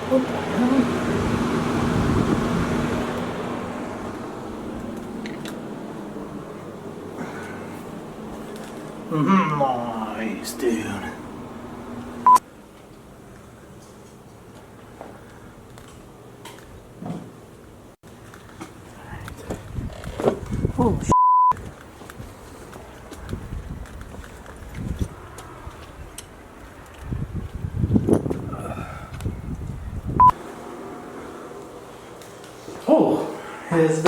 What the hell? Nice, dude. Oh, shit. Oh, this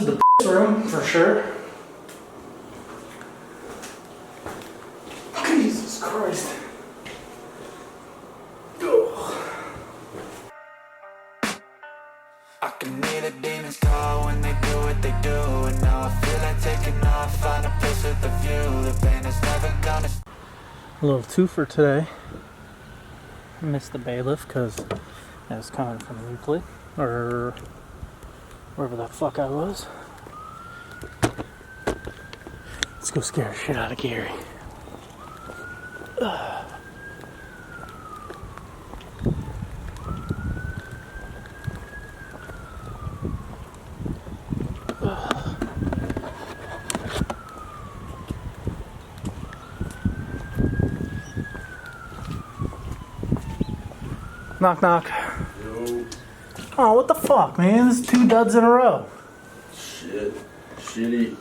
is the room for sure. Jesus Christ. I can hear the demons call when they do what they do. And now I feel like taking off, find a place with a view. The pain is never gonna. A little two for today. I missed the bailiff because I was coming from Euclid or wherever the fuck I was. Let's go scare the shit out of Gary. Knock, knock. Yo. Oh, what the fuck, man? This is 2 duds in a row. Shit. Shitty.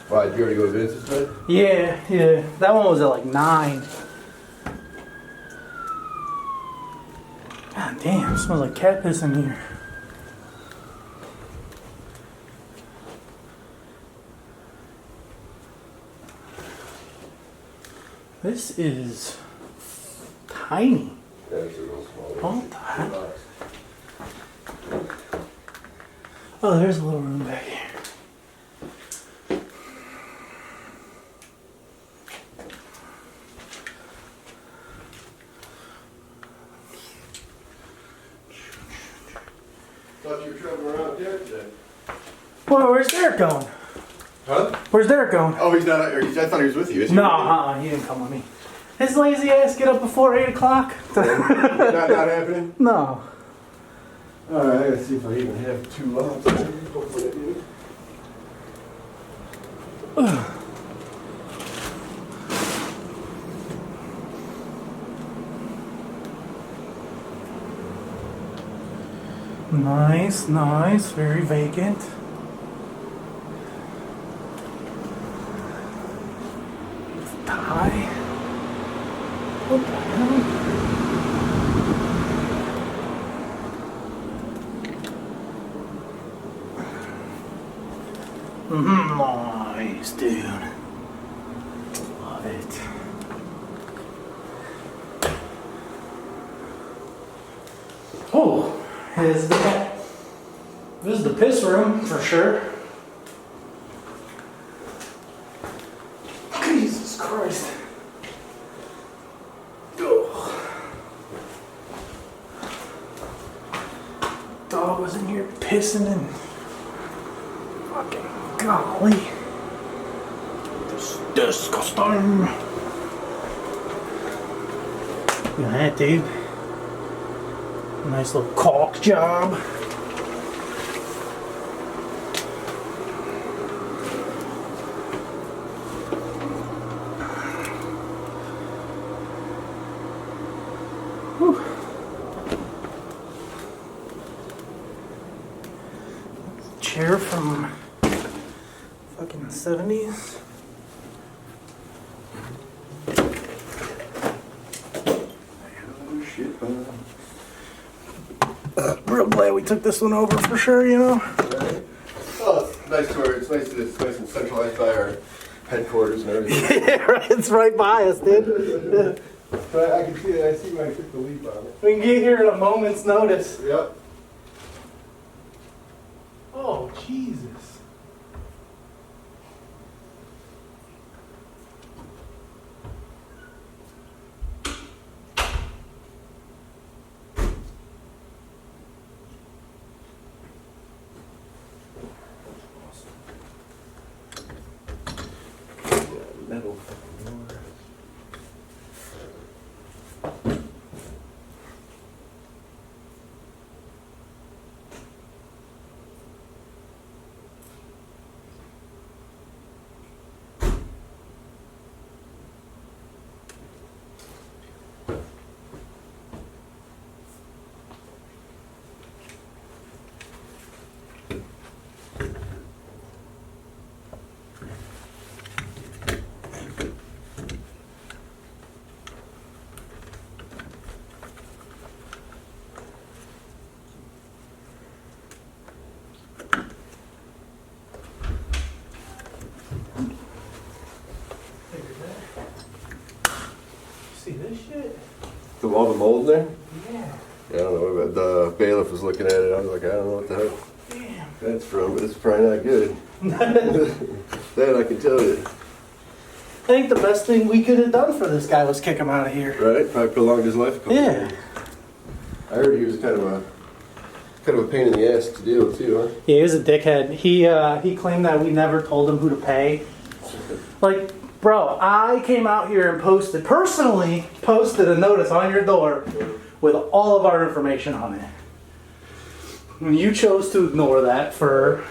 Why, did you already go to Vince's bed? Yeah. That one was at like 9. God damn, it smells like cat piss in here. This is tiny. Yeah, it's a real small. What the heck? Oh, there's a little room back here. Thought you were traveling around there today. Well, where's Derek going? Huh? Where's Derek going? Oh, he's not out here. I thought he was with you. Is he No, he didn't come with me. His lazy ass get up before 8 o'clock? not happening? No. Alright, I gotta see if I even have 2 lots. Hopefully I do. Nice, very vacant. Tie. What the hell? Nice, dude. Love it. Oh, this is the piss room for sure. Jesus Christ. Dog was in here pissing and fucking golly. This disgusting. Look at that, dude. Nice little caulk job. Whew. Chair from fucking 70s. Real glad we took this one over for sure, you know. Right. Oh, it's nice to it's nice and centralized by our headquarters and everything. Yeah, right. It's right by us, dude. But I can see it. I see when I took the leap on it. We can get here at a moment's notice. Yep. Oh, Jesus. Metal. see this shit? All the mold there? Yeah. Yeah, I don't know. But the bailiff was looking at it. I was like, I don't know what the heck Damn. that's from, but it's probably not good. That I can tell you. I think the best thing we could have done for this guy was kick him out of here. Right? Probably prolonged his life a couple Yeah. years. I heard he was kind of a pain in the ass to deal with too, huh? Yeah, he was a dickhead. He claimed that we never told him who to pay. Like, bro, I came out here and personally posted a notice on your door with all of our information on it. And you chose to ignore that for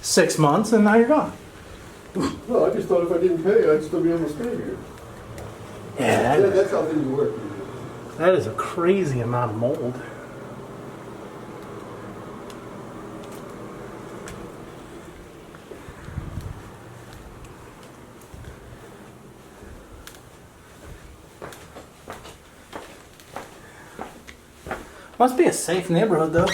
6 months, and now you're gone. No, I just thought if I didn't pay, I'd still be able to stay here. Yeah, That's how things work. that is a crazy amount of mold. Must be a safe neighborhood, though.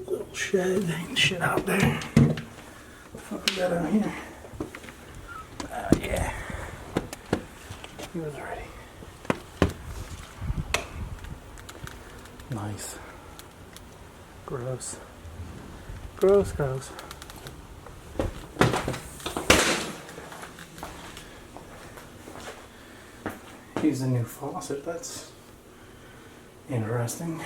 Little shed, ain't shit out there. What the fuck we got out here? Yeah. He was ready. Nice. Gross. Gross, gross. Here's a new faucet. That's interesting.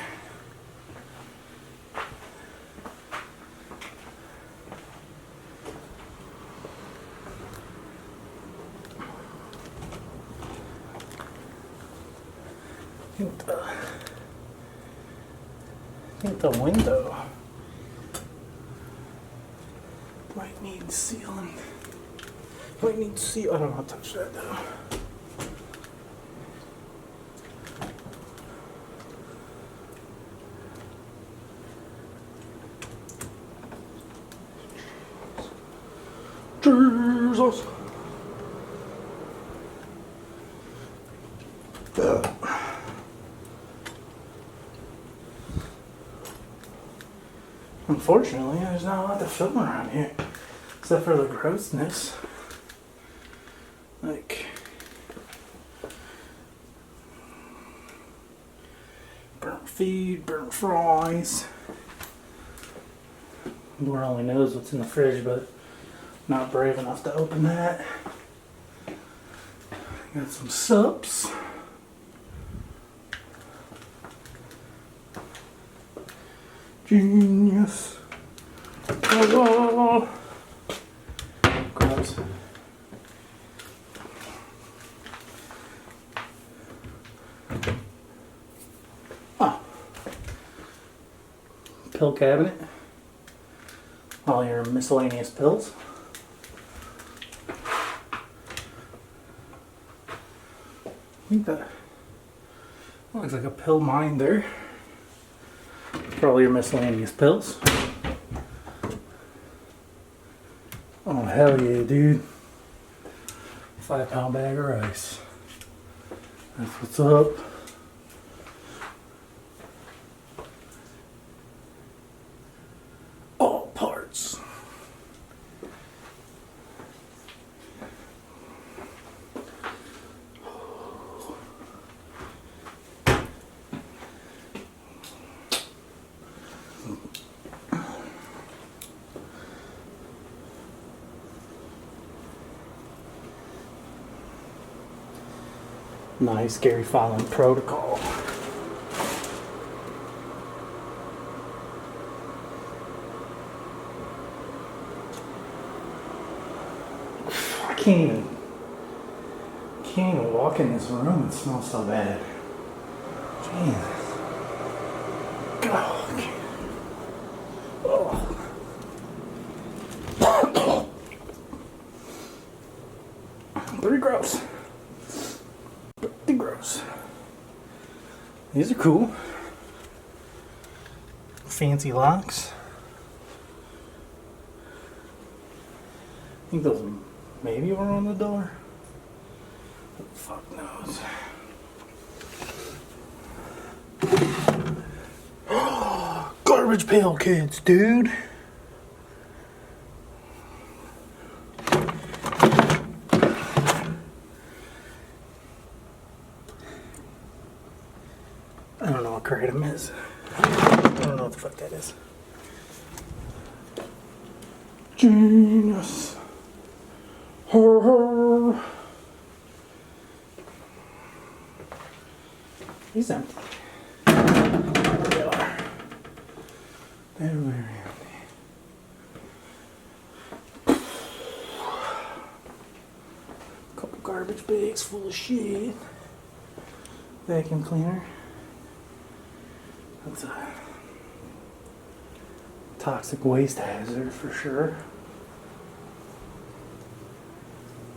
I think the window might need sealing. Might need seal. I don't know how to touch that though. Jesus. Unfortunately, there's not a lot to film around here, except for the grossness. Like burnt feed, burnt fries. Lord only knows what's in the fridge, but not brave enough to open that. Got some sups. Genius. Oh, gross. Oh. Pill cabinet. All your miscellaneous pills. I think that looks like a pill minder for all your miscellaneous pills. Oh hell yeah, dude. 5-pound bag of rice. That's what's up. All parts. Nice Gary Fallon protocol. I can't even walk in this room. It smells so bad. Jesus. God. Oh. Pretty gross. Pretty gross. These are cool. Fancy locks. I think those maybe were on the door. Who the fuck knows? Garbage pail kids, dude. kratom is. I don't know what the fuck that is. Genius. He's empty. There they are. They're very empty. Couple garbage bags full of shit. Vacuum cleaner. That's a toxic waste hazard for sure.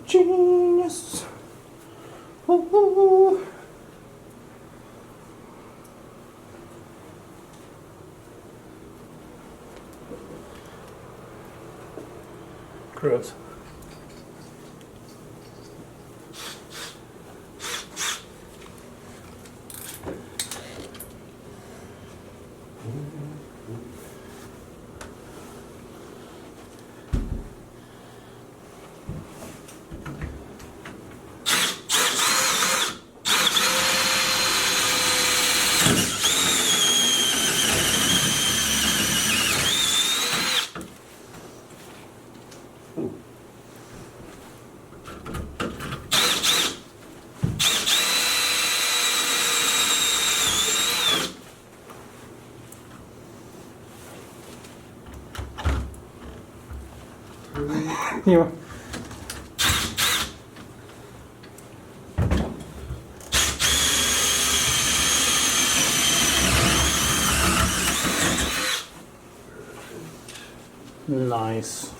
Genius. Ooh. Gross. You. Nice.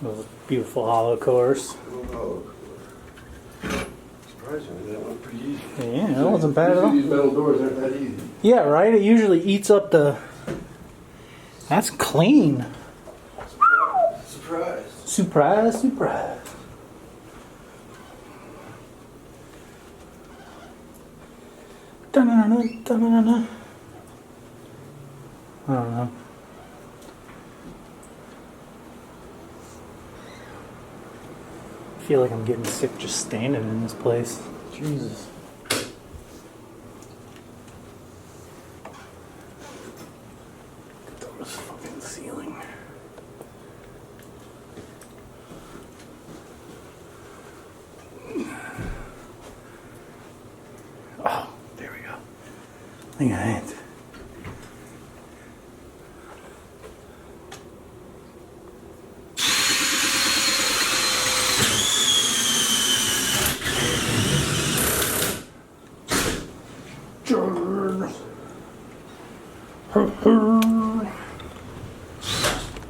That was a beautiful hollow course. Oh, surprisingly, that went pretty easy. Yeah, it wasn't bad at all. These metal doors aren't that easy. Yeah, right? It usually eats up the... That's clean. Surprise. Surprise, surprise. Da-na-na, da-na-na-na. I don't know. I feel like I'm getting sick just standing in this place. Jesus. Look at this fucking ceiling. Oh, there we go. Look at that.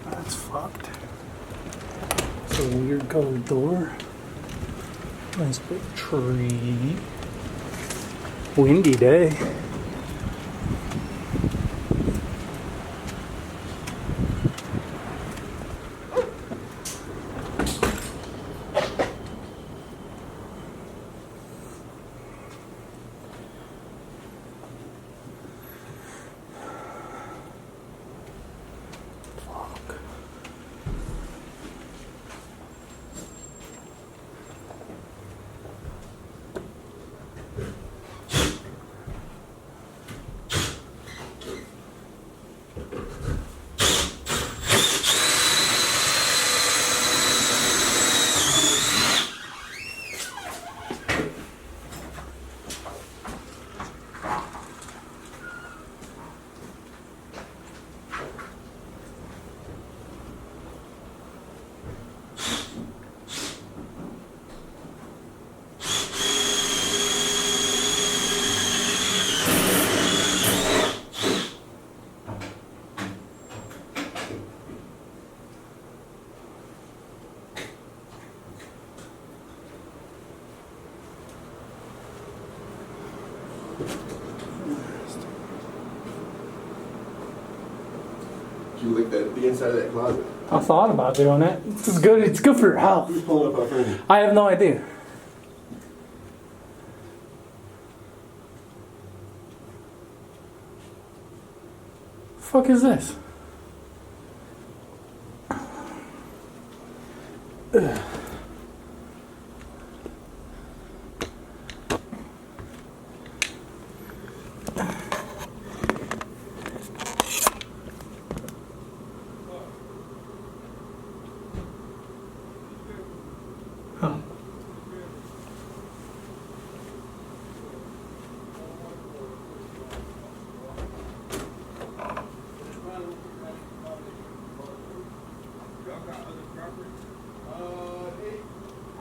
That's fucked. It's a weird colored door. Nice big tree. Windy day. Did you lick the inside of that closet? I thought about doing it. It's good. It's good for your health. Who's pulling up our friend? I have no idea. Fuck is this? Ugh.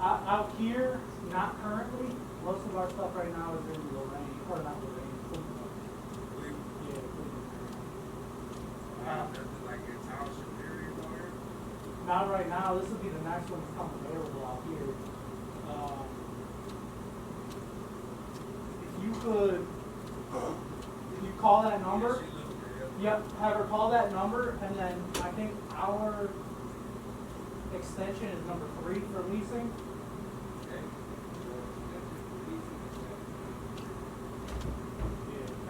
Out here, not currently. Most of our stuff right now is in Lorraine, or not Lorraine. Not right now. This will be the next one to come available out here. If you call that number, yep, have her call that number, and then I think our extension is number 3 for leasing.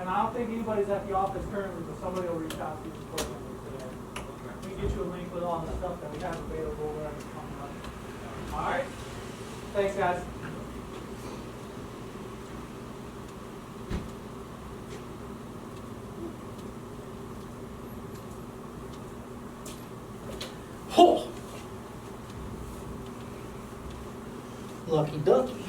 And I don't think anybody's at the office currently, but somebody will reach out to you before the end of today. We can get you a link with all the stuff that we have available, whatever's coming up. All right. Thanks, guys. Oh! Lucky ducky.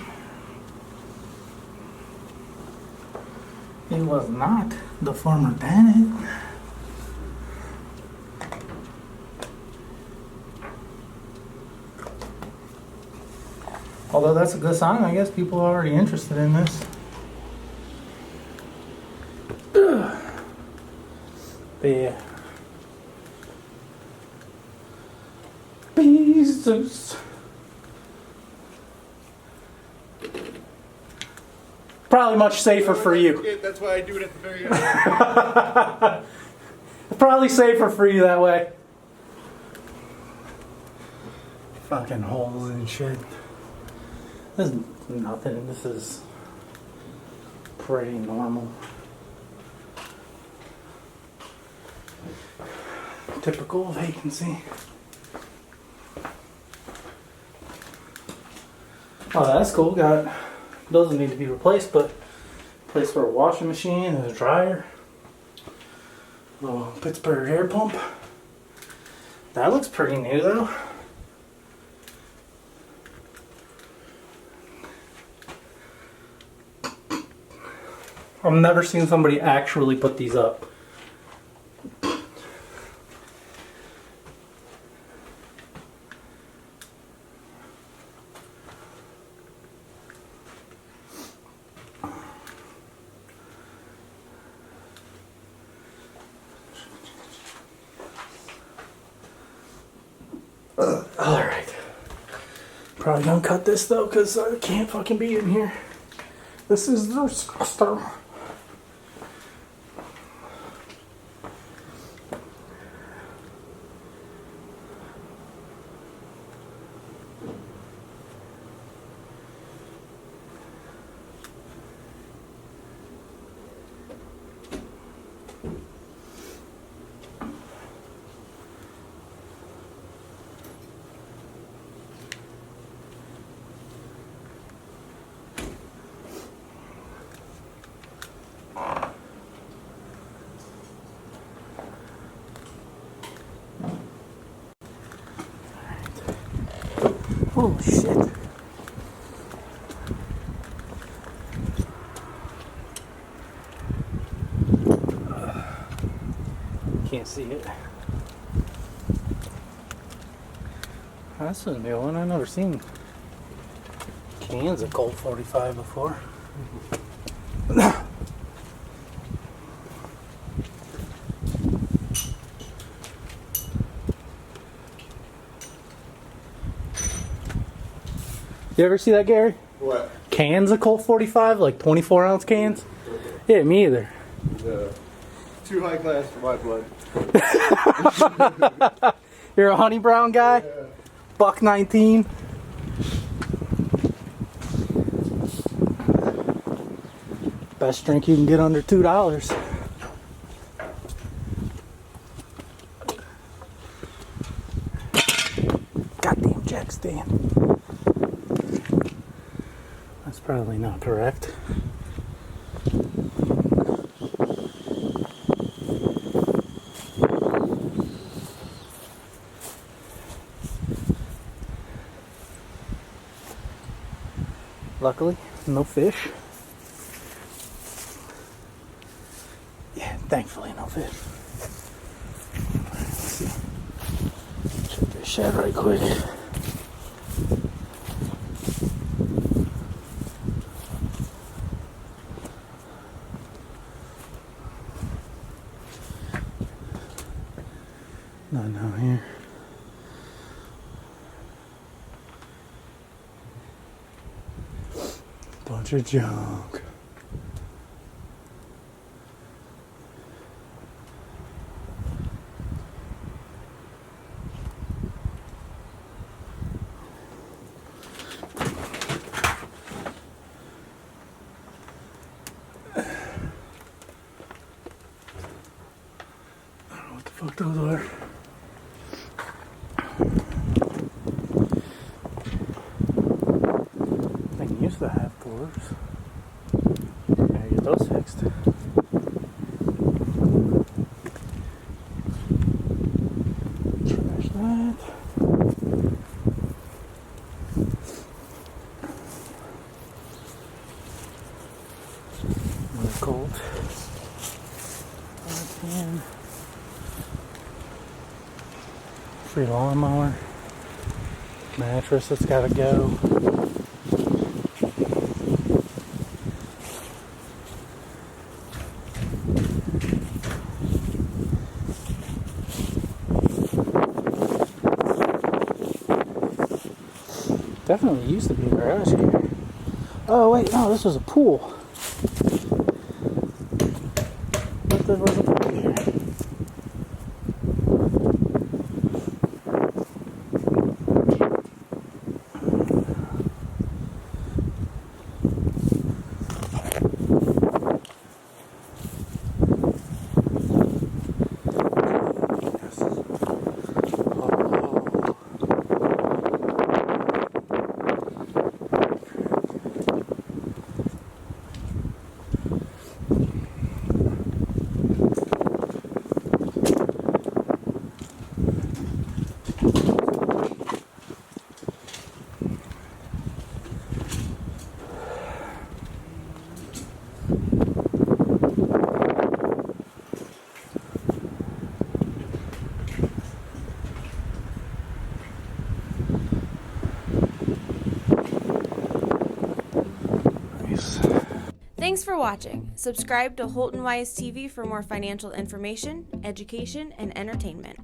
He was not the former tenant. Although that's a good sign, I guess people are already interested in this. But yeah. Jesus. Probably much safer for you. That's why I do it at the very end. Probably safer for you that way. Fucking holes and shit. This is nothing. This is pretty normal. Typical vacancy. Oh, that's cool. Doesn't need to be replaced, but place for a washing machine and a dryer. Little Pittsburgh air pump. That looks pretty new though. I've never seen somebody actually put these up. Alright. Probably gonna cut this though, because I can't fucking be in here. This is disgusting. Holy shit. Can't see it. That's a new one. I've never seen cans of Colt 45 before. You ever see that, Gary? What? Cans of Colt 45, like 24-ounce cans? Yeah, me either. Too high class for my blood. You're a Honey Brown guy? Yeah. Buck 19. Best drink you can get under $2. Goddamn jack stand. That's probably not correct. Luckily, no fish. Yeah, thankfully no fish. Alright, let's see. Check this shed right quick. Nothing out here. Bunch of junk. I don't know what the fuck those are. They used to have doors. Gotta get those fixed. Trash that. Another cold. Free lawnmower. Mattress that's gotta go. Definitely used to be a garage here. Oh wait, no, this was a pool. But there was a pool here. Thanks for watching. Subscribe to HoltonWise TV for more financial information, education, and entertainment.